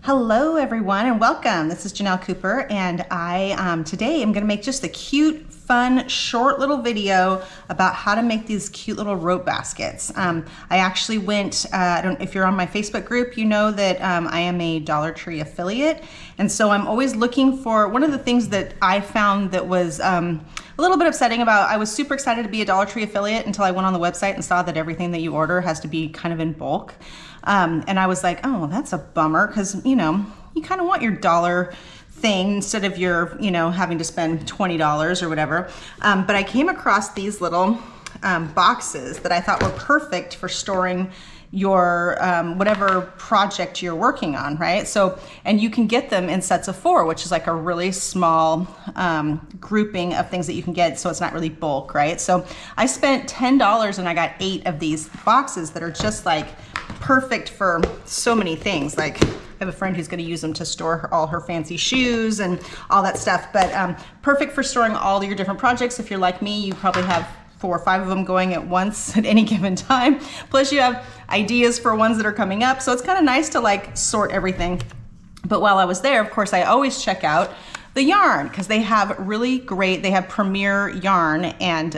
Hello everyone and welcome. This is Ginell Cooper and I today am going to make just a cute, fun, short little video about how to make these cute little rope baskets. I actually went, if you're on my Facebook group, you know that I am a Dollar Tree affiliate, and so I'm always looking for, one of the things that I found that was a little bit upsetting about, I was super excited to be a Dollar Tree affiliate until I went on the website and saw that everything that you order has to be kind of in bulk. And I was like, oh, that's a bummer, because, you know, you kind of want your dollar thing instead of your, you know, having to spend $20 or whatever. But I came across these little boxes that I thought were perfect for storing your whatever project you're working on, right? So, and you can get them in sets of 4, which is like a really small grouping of things that you can get, so it's not really bulk, right? So I spent $10 and I got 8 of these boxes that are just like perfect for so many things. Like, I have a friend who's going to use them to store all her fancy shoes and all that stuff, but perfect for storing all your different projects. If you're like me, you probably have 4 or 5 of them going at once at any given time. Plus you have ideas for ones that are coming up. So it's kind of nice to like sort everything. But while I was there, of course, I always check out the yarn, because they have really great, they have Premier yarn, and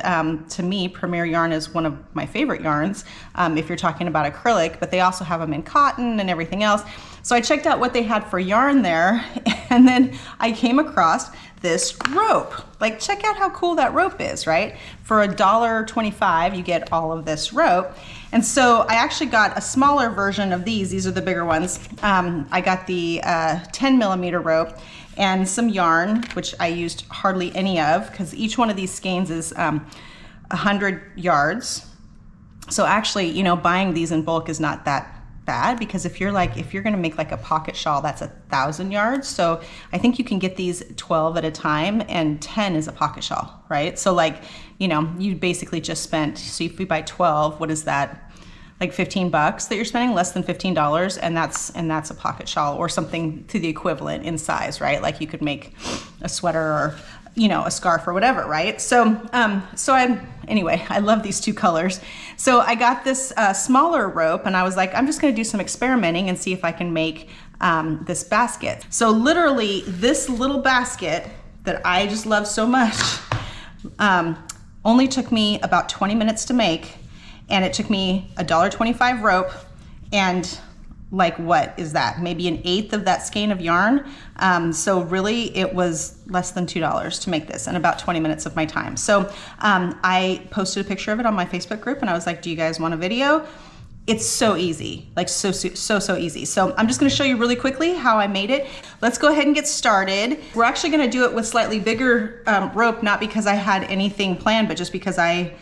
to me, Premier yarn is one of my favorite yarns if you're talking about acrylic, but they also have them in cotton and everything else. So I checked out what they had for yarn there, and then I came across this rope. Like, check out how cool that rope is, right? For $1.25, you get all of this rope. And so I actually got a smaller version of these. These are the bigger ones. I got the 10 millimeter rope and some yarn, which I used hardly any of, because each one of these skeins is 100 yards. So actually, you know, buying these in bulk is not that bad, because if you're gonna make like a pocket shawl, that's 1,000 yards. So I think you can get these 12 at a time, and 10 is a pocket shawl, right? So like, you know, you basically just spent, so if you buy 12, what is that? Like 15 bucks that you're spending, less than $15, and that's a pocket shawl or something to the equivalent in size, right? Like you could make a sweater or, you know, a scarf or whatever, right? So, anyway, I love these 2 colors. So I got this smaller rope, and I was like, I'm just gonna do some experimenting and see if I can make this basket. So literally this little basket that I just love so much only took me about 20 minutes to make, and it took me $1.25 rope and like, what is that? Maybe 1/8 of that skein of yarn. So really it was less than $2 to make this, and about 20 minutes of my time. So I posted a picture of it on my Facebook group, and I was like, do you guys want a video? It's so easy, like so easy. So I'm just gonna show you really quickly how I made it. Let's go ahead and get started. We're actually gonna do it with slightly bigger rope, not because I had anything planned, but just because I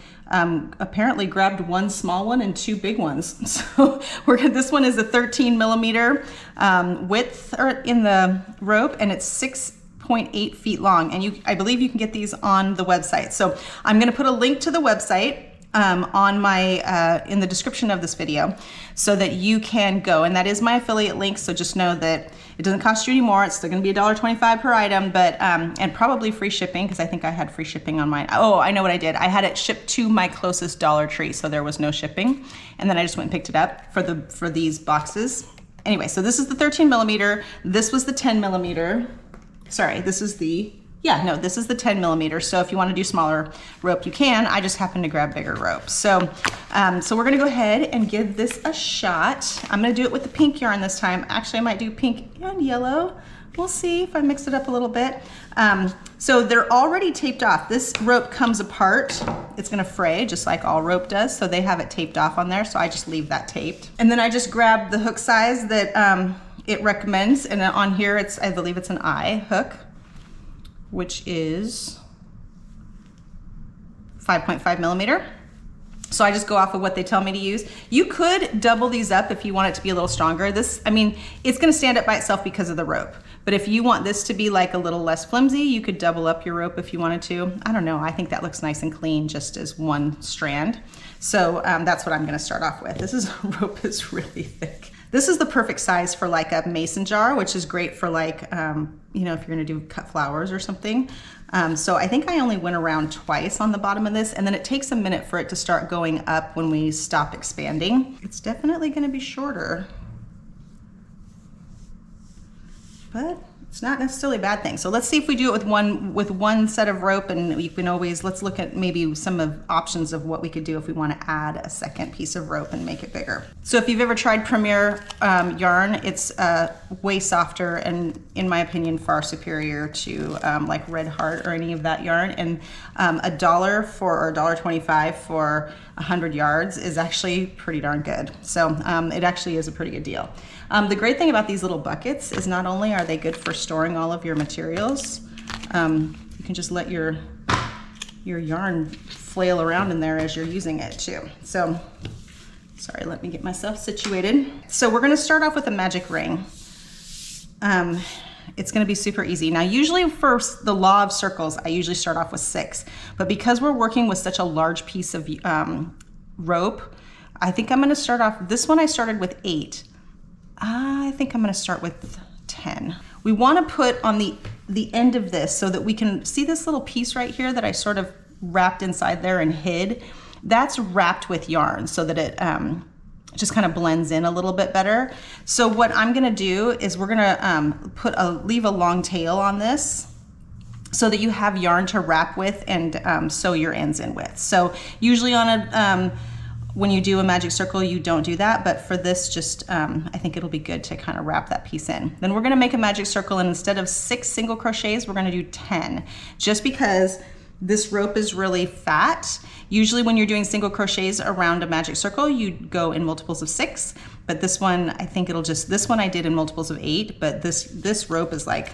apparently grabbed 1 small one and 2 big ones. So this one is a 13 millimeter width in the rope, and it's 6.8 feet long. And I believe you can get these on the website. So I'm gonna put a link to the website on my in the description of this video, so that you can go, and that is my affiliate link. So just know that it doesn't cost you any more. It's still gonna be $1.25 per item, but and probably free shipping, because I think I had free shipping on mine. Oh, I know what I did. I had it shipped to my closest Dollar Tree, so there was no shipping, and then I just went and picked it up for these boxes. Anyway, so this is the 13 millimeter. This was the 10 millimeter. Sorry, this is the this is the 10 millimeter. So if you want to do smaller rope, you can. I just happen to grab bigger rope. So, so we're gonna go ahead and give this a shot. I'm gonna do it with the pink yarn this time. Actually, I might do pink and yellow. We'll see if I mix it up a little bit. So they're already taped off. This rope comes apart. It's gonna fray, just like all rope does. So they have it taped off on there. So I just leave that taped. And then I just grab the hook size that it recommends. And on here, I believe it's an I hook, which is 5.5 millimeter. So I just go off of what they tell me to use. You could double these up if you want it to be a little stronger. This, I mean, it's gonna stand up by itself because of the rope. But if you want this to be like a little less flimsy, you could double up your rope if you wanted to. I don't know, I think that looks nice and clean just as 1 strand. So that's what I'm gonna start off with. This rope is really thick. This is the perfect size for like a mason jar, which is great for like, you know, if you're gonna do cut flowers or something. So I think I only went around twice on the bottom of this, and then it takes a minute for it to start going up when we stop expanding. It's definitely gonna be shorter. but it's not necessarily a bad thing. So let's see if we do it with one set of rope, and you can always, let's look at maybe some of options of what we could do if we want to add a second piece of rope and make it bigger. So if you've ever tried Premier yarn, it's way softer and, in my opinion, far superior to like Red Heart or any of that yarn. And $1 or $1.25 for 100 yards is actually pretty darn good. So it actually is a pretty good deal. The great thing about these little buckets is not only are they good for storing all of your materials, you can just let your yarn flail around in there as you're using it too. So, sorry, let me get myself situated. So we're gonna start off with a magic ring. It's gonna be super easy. Now, usually for the law of circles, I usually start off with 6, but because we're working with such a large piece of rope, I think I'm gonna start off, this one I started with 8. I think I'm gonna start with 10. We wanna put on the end of this so that we can see this little piece right here that I sort of wrapped inside there and hid. That's wrapped with yarn so that it just kind of blends in a little bit better. So what I'm gonna do is we're gonna leave a long tail on this so that you have yarn to wrap with and sew your ends in with. So usually on a, when you do a magic circle, you don't do that, but for this, just I think it'll be good to kind of wrap that piece in. Then we're gonna make a magic circle, and instead of 6 single crochets, we're gonna do 10, just because this rope is really fat. Usually when you're doing single crochets around a magic circle, you go in multiples of 6, but this one, I think it'll just, this one I did in multiples of 8, but this rope is like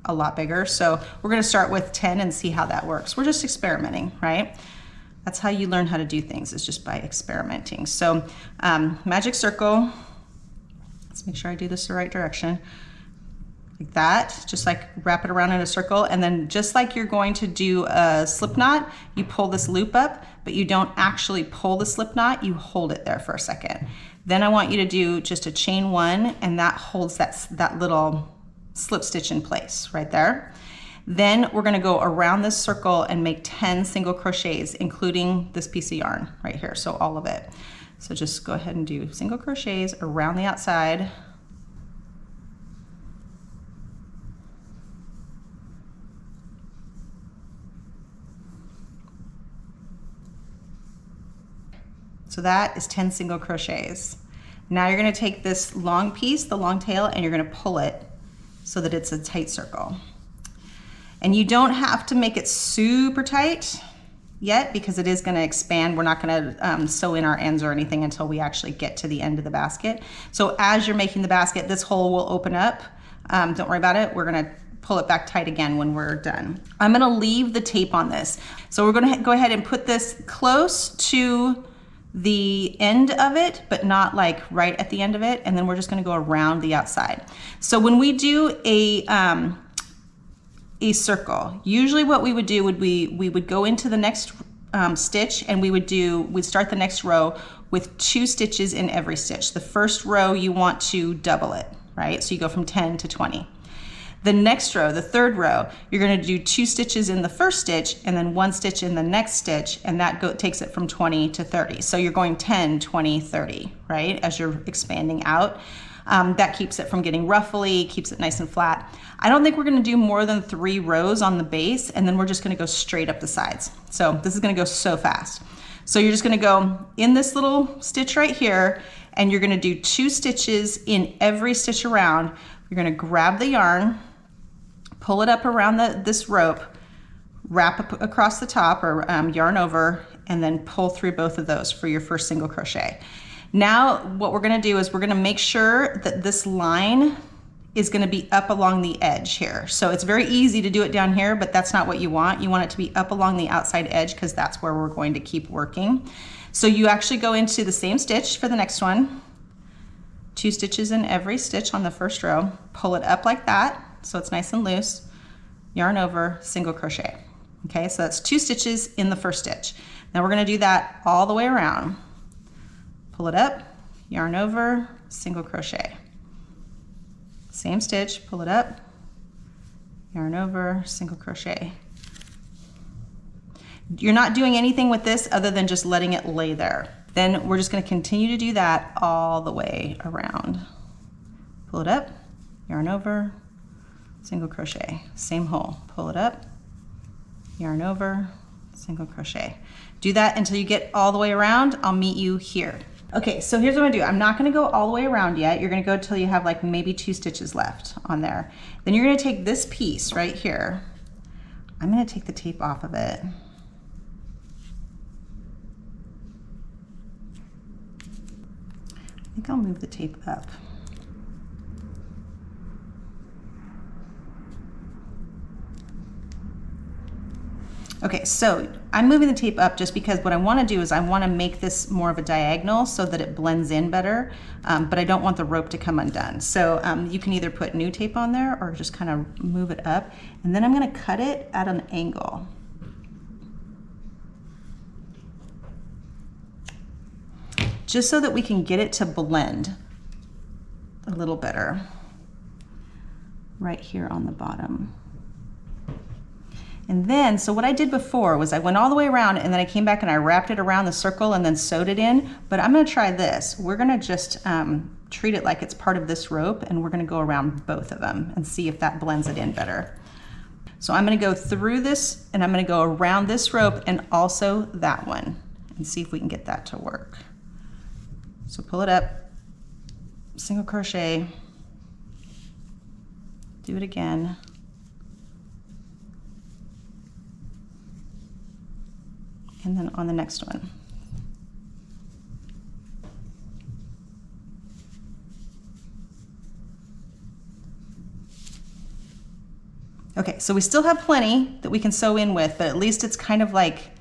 a lot bigger. So we're gonna start with 10 and see how that works. We're just experimenting, right? That's how you learn how to do things, is just by experimenting. So magic circle, let's make sure I do this the right direction. Like that, just like wrap it around in a circle, and then just like you're going to do a slip knot, you pull this loop up, but you don't actually pull the slip knot, you hold it there for a second. Then I want you to do just a chain 1, and that holds that little slip stitch in place right there. Then we're gonna go around this circle and make 10 single crochets, including this piece of yarn right here, so all of it. So just go ahead and do single crochets around the outside. So that is 10 single crochets. Now you're gonna take this long piece, the long tail, and you're gonna pull it so that it's a tight circle. And you don't have to make it super tight yet, because it is gonna expand. We're not gonna sew in our ends or anything until we actually get to the end of the basket. So as you're making the basket, this hole will open up. Don't worry about it. We're gonna pull it back tight again when we're done. I'm gonna leave the tape on this. So we're gonna go ahead and put this close to the end of it, but not like right at the end of it. And then we're just gonna go around the outside. So when we do a circle, usually what we would do would we would go into the next stitch, and we'd start the next row with 2 stitches in every stitch. The first row you want to double it, right? So you go from 10 to 20. The next row, the third row, you're gonna do 2 stitches in the first stitch and then 1 stitch in the next stitch, and that takes it from 20 to 30. So you're going 10, 20, 30, right? As you're expanding out. That keeps it from getting ruffly, keeps it nice and flat. I don't think we're gonna do more than 3 rows on the base, and then we're just gonna go straight up the sides. So this is gonna go so fast. So you're just gonna go in this little stitch right here, and you're gonna do 2 stitches in every stitch around. You're gonna grab the yarn, pull it up around this rope, wrap up across the top, or yarn over, and then pull through both of those for your first single crochet. Now what we're gonna do is we're gonna make sure that this line is gonna be up along the edge here. So it's very easy to do it down here, but that's not what you want. You want it to be up along the outside edge, because that's where we're going to keep working. So you actually go into the same stitch for the next one, 2 stitches in every stitch on the first row, pull it up like that so it's nice and loose, yarn over, single crochet. Okay, so that's 2 stitches in the first stitch. Now we're gonna do that all the way around. Pull it up, yarn over, single crochet. Same stitch, pull it up, yarn over, single crochet. You're not doing anything with this other than just letting it lay there. Then we're just gonna continue to do that all the way around. Pull it up, yarn over, single crochet, same hole, pull it up, yarn over, single crochet. Do that until you get all the way around. I'll meet you here. Okay, so here's what I'm gonna do. I'm not gonna go all the way around yet. You're gonna go till you have like maybe 2 stitches left on there. Then you're gonna take this piece right here. I'm gonna take the tape off of it. I think I'll move the tape up. Okay, so I'm moving the tape up just because what I want to do is I want to make this more of a diagonal so that it blends in better, but I don't want the rope to come undone. So you can either put new tape on there or just kind of move it up, and then I'm going to cut it at an angle. Just so that we can get it to blend a little better right here on the bottom. And then, so what I did before was I went all the way around and then I came back and I wrapped it around the circle and then sewed it in, but I'm gonna try this. We're gonna just treat it like it's part of this rope, and we're gonna go around both of them and see if that blends it in better. So I'm gonna go through this and I'm gonna go around this rope and also that one and see if we can get that to work. So pull it up, single crochet, do it again. And then on the next one. Okay, so we still have plenty that we can sew in with, but at least it's kind of like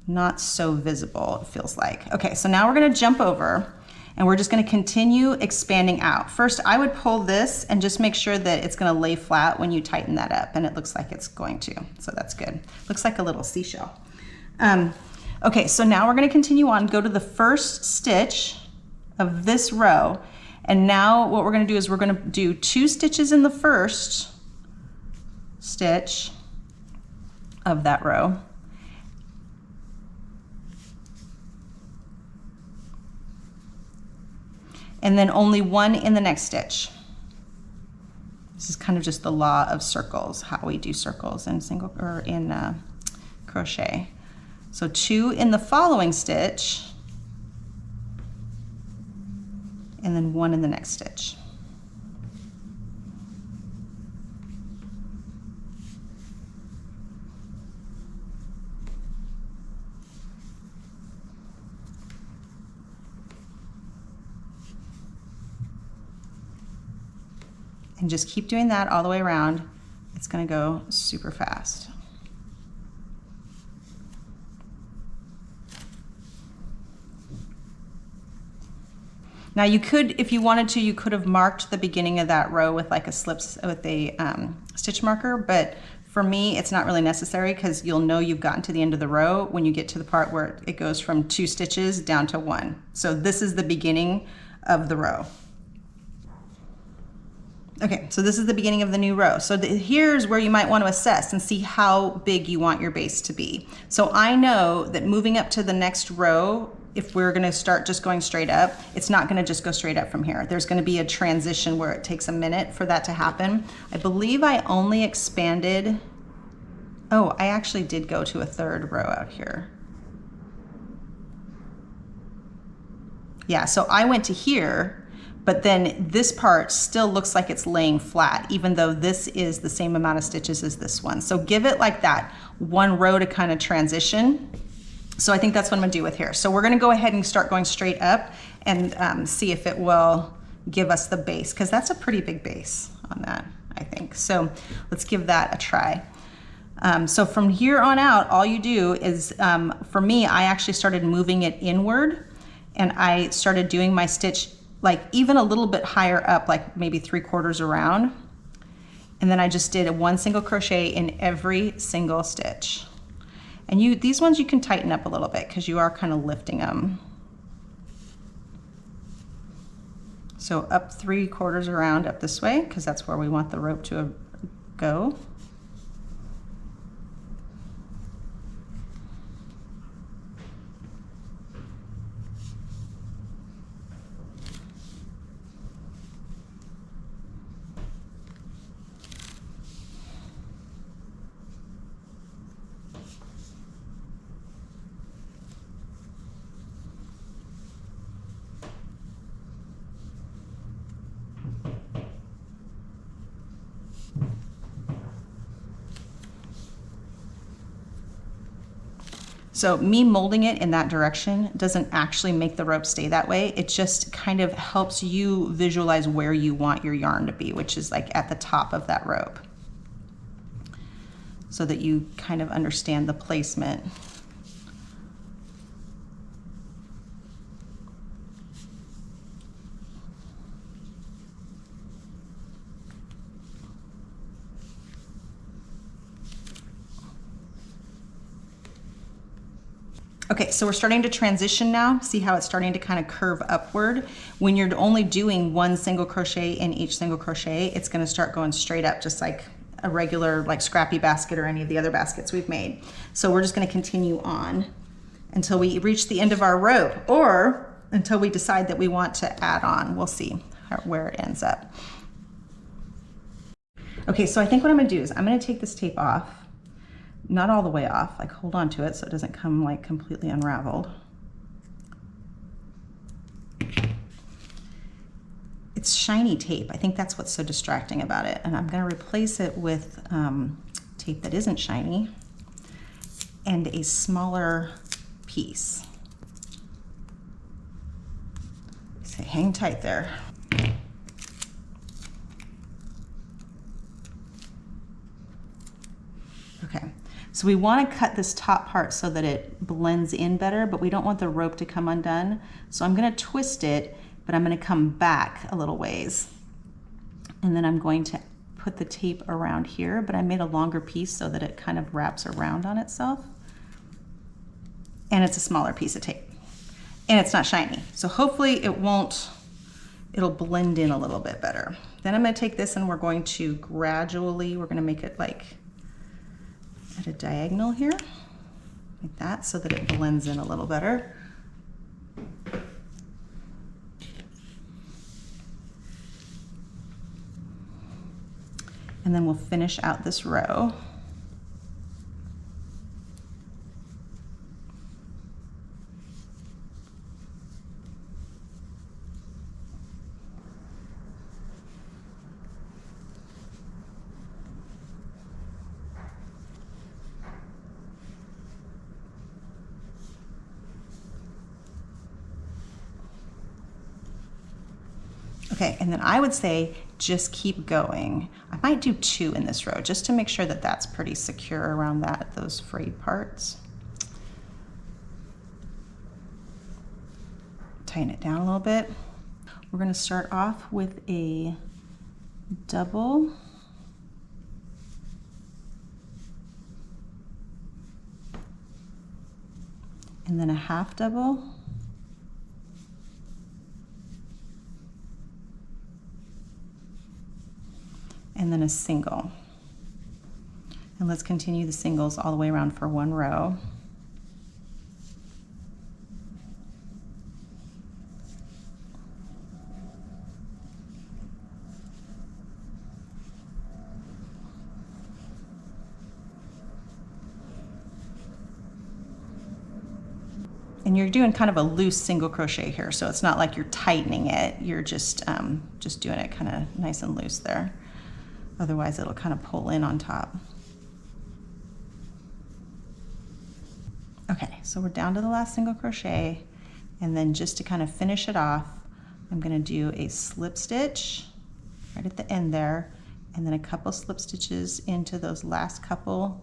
not so visible, it feels like. Okay, so now we're gonna jump over and we're just gonna continue expanding out. First, I would pull this and just make sure that it's gonna lay flat when you tighten that up, and it looks like it's going to, so that's good. Looks like a little seashell. Okay, so now we're gonna continue on, go to the first stitch of this row, and now what we're gonna do is we're gonna do 2 stitches in the first stitch of that row. And then only 1 in the next stitch. This is kind of just the law of circles, how we do circles in crochet. So 2 in the following stitch, and then 1 in the next stitch. And just keep doing that all the way around. It's gonna go super fast. Now you could, if you wanted to, you could have marked the beginning of that row with like a stitch marker, but for me, it's not really necessary because you'll know you've gotten to the end of the row when you get to the part where it goes from 2 stitches down to 1. So this is the beginning of the row. Okay, so this is the beginning of the new row. So here's where you might want to assess and see how big you want your base to be. So I know that moving up to the next row, if we're gonna start just going straight up, it's not gonna just go straight up from here. There's gonna be a transition where it takes a minute for that to happen. I believe I only expanded, oh, I actually did go to a 3rd row out here. Yeah, so I went to here, but then this part still looks like it's laying flat, even though this is the same amount of stitches as this one. So give it like that 1 row to kind of transition. So I think that's what I'm gonna do with here. So we're gonna go ahead and start going straight up and see if it will give us the base, because that's a pretty big base on that, I think. So let's give that a try. So from here on out, all you do is, for me, I actually started moving it inward, and I started doing my stitch like even a little bit higher up, like maybe 3/4 around. And then I just did 1 single crochet in every single stitch. And these ones you can tighten up a little bit because you are kind of lifting them. So up 3/4 around up this way, because that's where we want the rope to go. So me molding it in that direction doesn't actually make the rope stay that way. It just kind of helps you visualize where you want your yarn to be, which is like at the top of that rope, so that you kind of understand the placement. Okay, so we're starting to transition now. See how it's starting to kind of curve upward? When you're only doing one single crochet in each single crochet, it's gonna start going straight up, just like a regular like scrappy basket or any of the other baskets we've made. So we're just gonna continue on until we reach the end of our rope, or until we decide that we want to add on. We'll see where it ends up. Okay, so I think what I'm gonna do is I'm gonna take this tape off. Not all the way off, like hold on to it so it doesn't come like completely unraveled. It's shiny tape. I think that's what's so distracting about it. And I'm gonna replace it with tape that isn't shiny and a smaller piece. So hang tight there. Okay. So we want to cut this top part so that it blends in better, but we don't want the rope to come undone. So I'm going to twist it, but I'm going to come back a little ways. And then I'm going to put the tape around here, but I made a longer piece so that it kind of wraps around on itself. And it's a smaller piece of tape. And it's not shiny. So hopefully it'll blend in a little bit better. Then I'm going to take this and we're going to gradually, we're going to make it like at a diagonal here, like that, so that it blends in a little better. And then we'll finish out this row. Okay, and then I would say just keep going. I might do 2 in this row just to make sure that that's pretty secure around those frayed parts. Tighten it down a little bit. We're going to start off with a double. And then a half double. And then a single. And let's continue the singles all the way around for 1 row. And you're doing kind of a loose single crochet here, so it's not like you're tightening it. You're just doing it kind of nice and loose there. Otherwise it'll kind of pull in on top. Okay, so we're down to the last single crochet, and then just to kind of finish it off, I'm going to do a slip stitch right at the end there, and then a couple slip stitches into those last couple.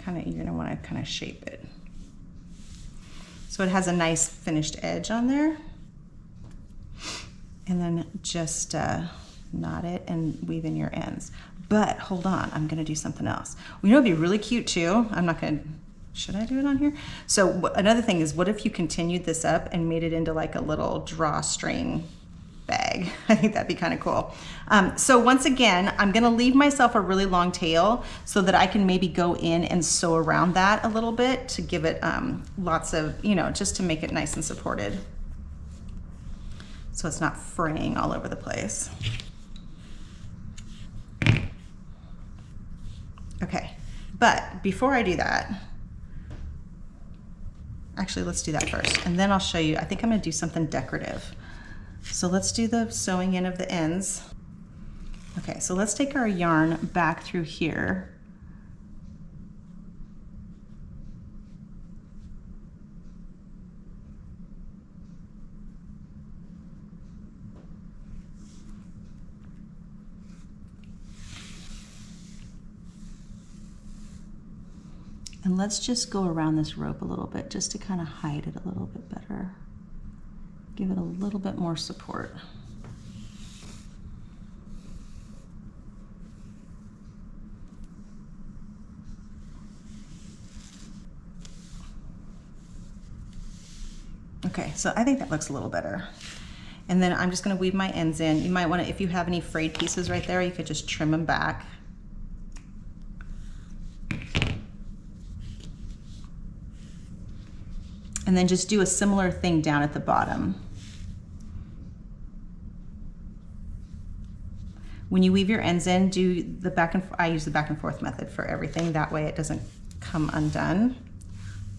And you're going to want to kind of shape it so it has a nice finished edge on there. And then just knot it and weave in your ends. But hold on, I'm going to do something else. You know, it'd be really cute too. I'm not going to. Should I do it on here? So another thing is, what if you continued this up and made it into like a little drawstring bag? I think that'd be kind of cool. So once again, I'm gonna leave myself a really long tail so that I can maybe go in and sew around that a little bit to give it lots of, just to make it nice and supported, so it's not fraying all over the place. Okay, but before I do that, actually actually, let's do that first. And then I'll show you, I think I'm gonna do something decorative. So let's do the sewing in of the ends. Okay, so let's take our yarn back through here. And let's just go around this rope a little bit just to kind of hide it a little bit better. Give it a little bit more support. Okay, so I think that looks a little better. And then I'm just gonna weave my ends in. You might wanna, if you have any frayed pieces right there, you could just trim them back. And then just do a similar thing down at the bottom. When you weave your ends in, do the back and I use the back and forth method for everything. That way it doesn't come undone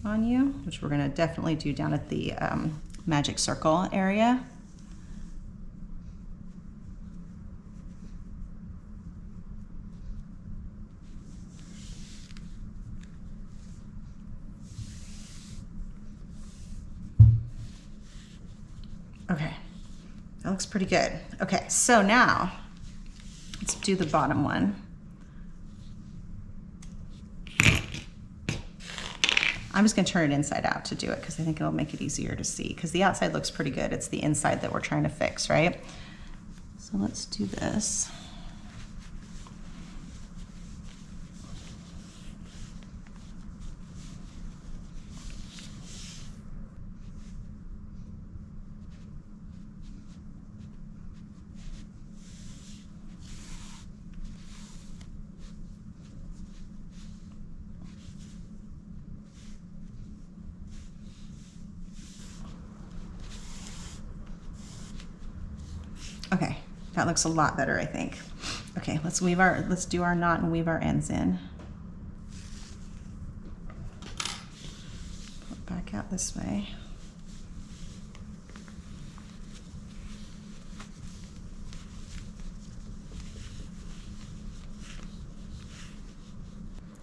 on you, which we're gonna definitely do down at the magic circle area. Okay, that looks pretty good. Okay, so now let's do the bottom one. I'm just gonna turn it inside out to do it because I think it'll make it easier to see, because the outside looks pretty good. It's the inside that we're trying to fix, right? So let's do this. Okay, that looks a lot better, I think. Okay, let's do our knot and weave our ends in. Pull it back out this way.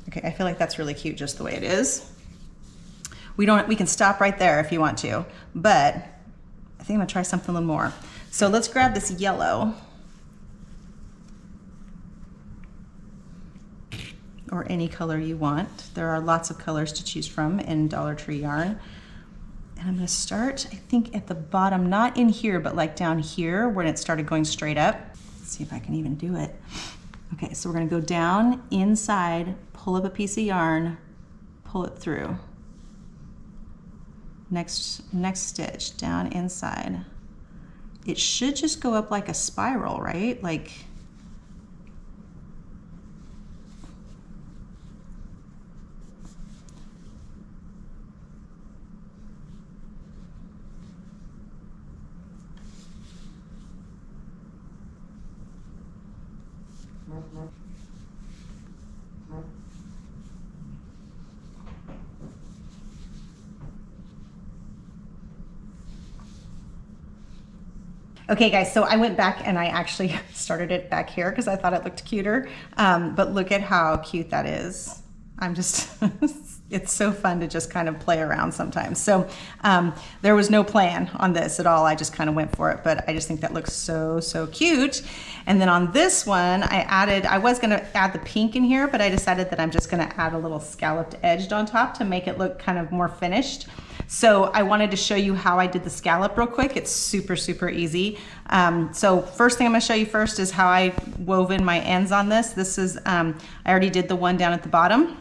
Okay, I feel like that's really cute just the way it is. We can stop right there if you want to, but I think I'm gonna try something a little more. So let's grab this yellow, or any color you want. There are lots of colors to choose from in Dollar Tree yarn. And I'm gonna start, I think at the bottom, not in here, but like down here when it started going straight up. Let's see if I can even do it. Okay, so we're gonna go down inside, pull up a piece of yarn, pull it through. Next stitch, down inside. It should just go up like a spiral, right? Like, okay guys, so I went back and I actually started it back here because I thought it looked cuter, but look at how cute that is. I'm just, it's so fun to just kind of play around sometimes. So there was no plan on this at all. I just kind of went for it, but I just think that looks so, so cute. And then on this one, I was gonna add the pink in here, but I decided that I'm just gonna add a little scalloped edge on top to make it look kind of more finished. So I wanted to show you how I did the scallop real quick. It's super, super easy. So first thing I'm gonna show you first is how I wove in my ends on this. This is, I already did the one down at the bottom.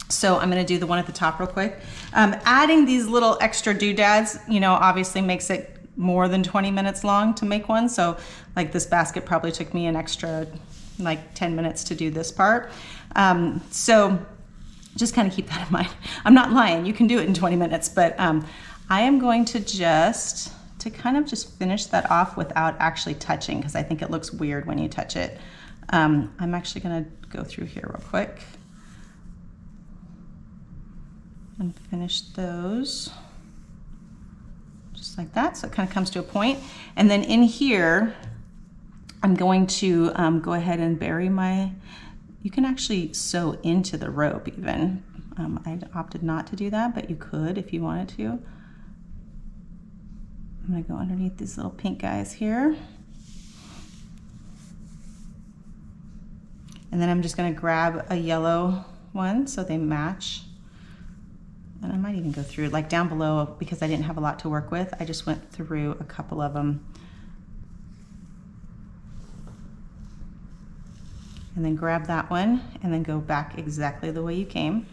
So I'm gonna do the one at the top real quick. Adding these little extra doodads, you know, obviously makes it more than 20 minutes long to make one. So like this basket probably took me an extra like 10 minutes to do this part. So just kind of keep that in mind. I'm not lying, you can do it in 20 minutes, but I am going to kind of just finish that off without actually touching, because I think it looks weird when you touch it. I'm actually gonna go through here real quick and finish those. just like that. So it kind of comes to a point. And then in here, I'm going to go ahead and bury my, you can actually sew into the rope even. I opted not to do that, but you could if you wanted to. I'm gonna go underneath these little pink guys here. And then I'm just gonna grab a yellow one so they match. And I might even go through, like down below, because I didn't have a lot to work with, I just went through a couple of them. And then grab that one and then go back exactly the way you came.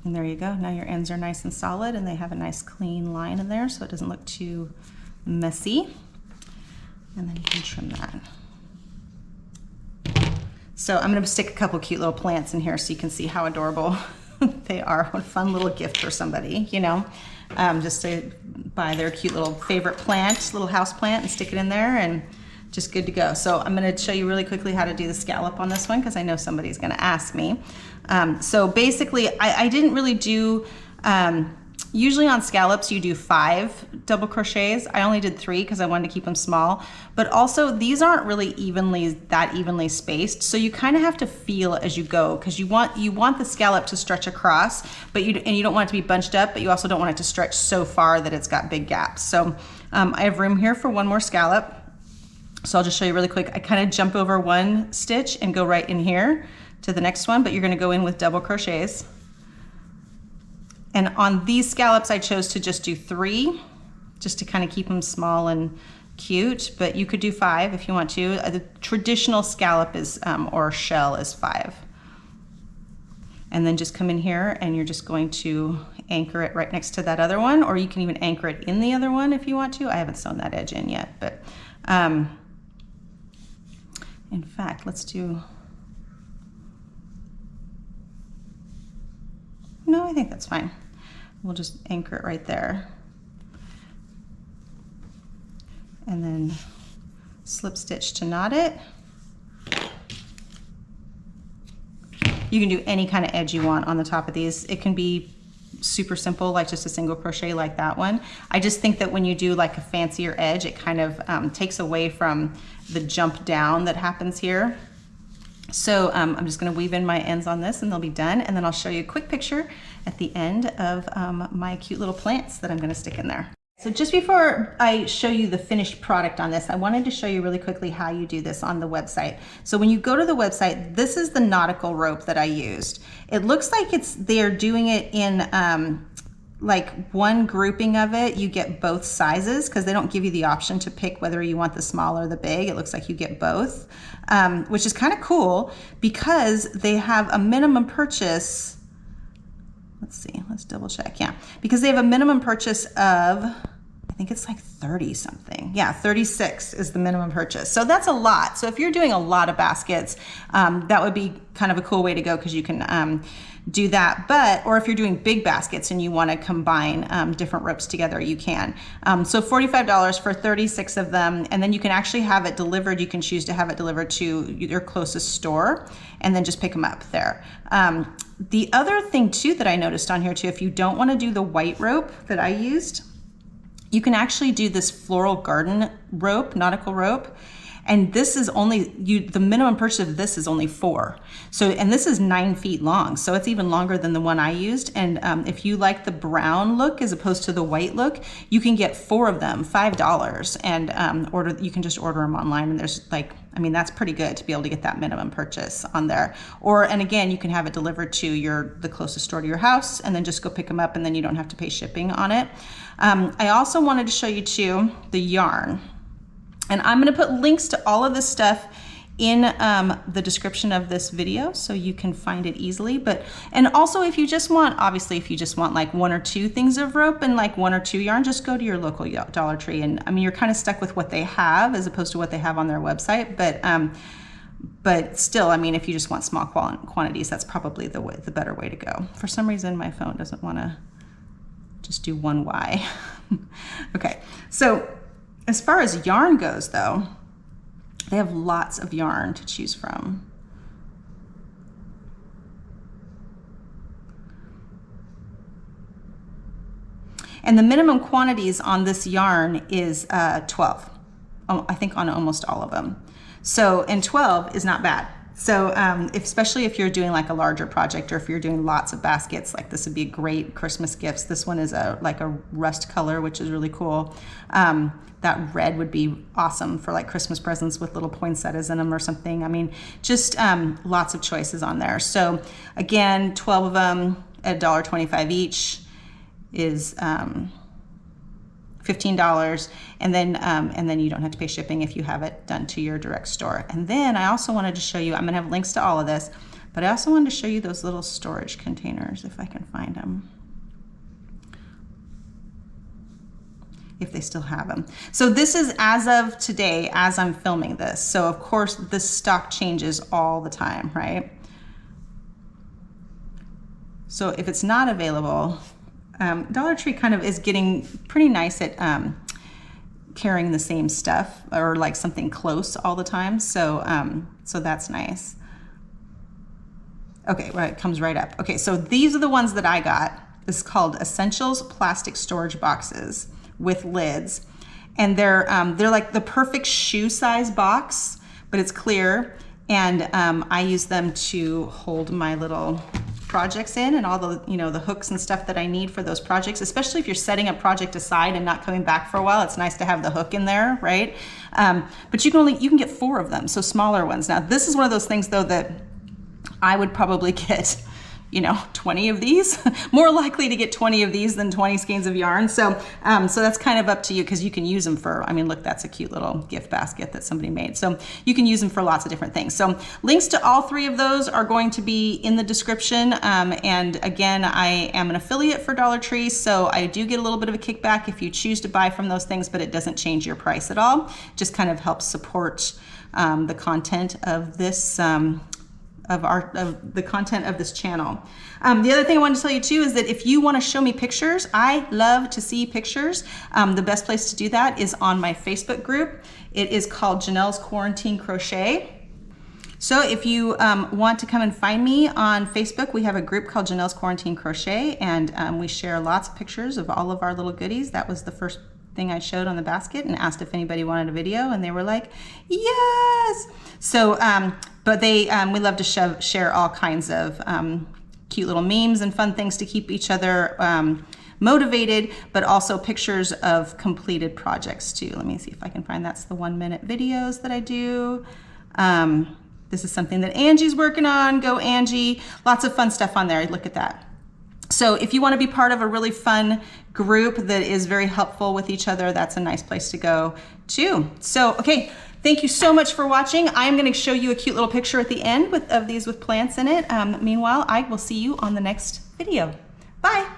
And there you go. Now your ends are nice and solid and they have a nice clean line in there so it doesn't look too messy. And then you can trim that. So I'm going to stick a couple cute little plants in here so you can see how adorable they are. What a fun little gift for somebody, you know, just to buy their cute little favorite plant, little house plant, and stick it in there and just good to go. So I'm going to show you really quickly how to do the scallop on this one because I know somebody's going to ask me. So basically I didn't really do, usually on scallops you do 5 double crochets. I only did 3 because I wanted to keep them small, but also these aren't really that evenly spaced. So you kind of have to feel as you go because you want the scallop to stretch across, but you don't want it to be bunched up, but you also don't want it to stretch so far that it's got big gaps. So I have room here for one more scallop. So I'll just show you really quick. I kind of jump over one stitch and go right in here to the next one, but you're going to go in with double crochets. And on these scallops, I chose to just do 3, just to kind of keep them small and cute, but you could do 5 if you want to. The traditional scallop is, or shell is 5. And then just come in here and you're just going to anchor it right next to that other one, or you can even anchor it in the other one if you want to. I haven't sewn that edge in yet, but in fact, let's do, no, I think that's fine. We'll just anchor it right there. And then slip stitch to knot it. You can do any kind of edge you want on the top of these. It can be super simple, like just a single crochet like that one. I just think that when you do like a fancier edge, it kind of takes away from the jump down that happens here. So I'm just going to weave in my ends on this and they'll be done, and then I'll show you a quick picture at the end of my cute little plants that I'm going to stick in there. So just before I show you the finished product on this, I wanted to show you really quickly how you do this on the website. So when you go to the website, this is the nautical rope that I used. It looks like they're doing it in like one grouping of it. You get both sizes because they don't give you the option to pick whether you want the small or the big. It looks like you get both, which is kind of cool because they have a minimum purchase. Let's see, let's double check. Yeah, because they have a minimum purchase of, I think it's like 30 something. Yeah, 36 is the minimum purchase. So that's a lot. So if you're doing a lot of baskets, that would be kind of a cool way to go because you can do that. But, or if you're doing big baskets and you want to combine different ropes together, you can. So $45 for 36 of them. And then you can actually have it delivered. You can choose to have it delivered to your closest store and then just pick them up there. The other thing too that I noticed on here too, if you don't want to do the white rope that I used, you can actually do this floral garden rope, nautical rope. And this is only, the minimum purchase of this is only 4. So, and this is 9 feet long. So it's even longer than the one I used. And if you like the brown look as opposed to the white look, you can get 4 of them, $5. And you can just order them online. And there's like, I mean, that's pretty good to be able to get that minimum purchase on there. And again, you can have it delivered to the closest store to your house and then just go pick them up and then you don't have to pay shipping on it. I also wanted to show you too, the yarn. And I'm going to put links to all of this stuff in the description of this video so you can find it easily. And also if you just want, obviously if you just want like 1 or 2 things of rope and like 1 or 2 yarn, just go to your local Dollar Tree. And I mean, you're kind of stuck with what they have as opposed to what they have on their website. But still, I mean, if you just want small quantities, that's probably the better way to go. For some reason, my phone doesn't want to just do 1Y. Okay, so as far as yarn goes though, they have lots of yarn to choose from. And the minimum quantities on this yarn is 12. I think on almost all of them. So, and 12 is not bad. So especially if you're doing like a larger project, or if you're doing lots of baskets, like this would be great Christmas gifts. This one is like a rust color, which is really cool. That red would be awesome for like Christmas presents with little poinsettias in them or something. I mean, just lots of choices on there. So again, 12 of them at $1.25 each is $15, and then you don't have to pay shipping if you have it done to your direct store. And then I also wanted to show you, I'm gonna have links to all of this, but I also wanted to show you those little storage containers if I can find them, if they still have them. So this is as of today, as I'm filming this. So of course this stock changes all the time, right? So if it's not available, Dollar Tree kind of is getting pretty nice at carrying the same stuff, or like something close all the time. So so that's nice. Okay, right, it comes right up. Okay, so these are the ones that I got. This is called Essentials Plastic Storage Boxes with lids. And they're like the perfect shoe size box, but it's clear. And I use them to hold my little projects in, and all the, you know, the hooks and stuff that I need for those projects, especially if you're setting a project aside and not coming back for a while. It's nice to have the hook in there, right? But you can get 4 of them, so smaller ones. Now this is one of those things though that I would probably get, you know, 20 of these. More likely to get 20 of these than 20 skeins of yarn. So so that's kind of up to you, because you can use them for, I mean, look, that's a cute little gift basket that somebody made. So you can use them for lots of different things. So links to all 3 of those are going to be in the description. And again, I am an affiliate for Dollar Tree, so I do get a little bit of a kickback if you choose to buy from those things, but it doesn't change your price at all. Just kind of helps support the content of this of the content of this channel. The other thing I wanted to tell you too is that if you want to show me pictures, I love to see pictures. The best place to do that is on my Facebook group. It is called Ginell's Quarantine Crochet. So if you want to come and find me on Facebook, we have a group called Ginell's Quarantine Crochet, and we share lots of pictures of all of our little goodies. That was the first thing I showed on the basket, and asked if anybody wanted a video, and they were like, yes. So but we love to share all kinds of cute little memes and fun things to keep each other motivated, but also pictures of completed projects too. Let me see if I can find, that's the 1-minute videos that I do. This is something that Angie's working on. Go Angie. Lots of fun stuff on there. Look at that. So if you want to be part of a really fun group that is very helpful with each other, that's a nice place to go too. So, okay, thank you so much for watching. I'm going to show you a cute little picture at the end of these with plants in it. Meanwhile, I will see you on the next video. Bye.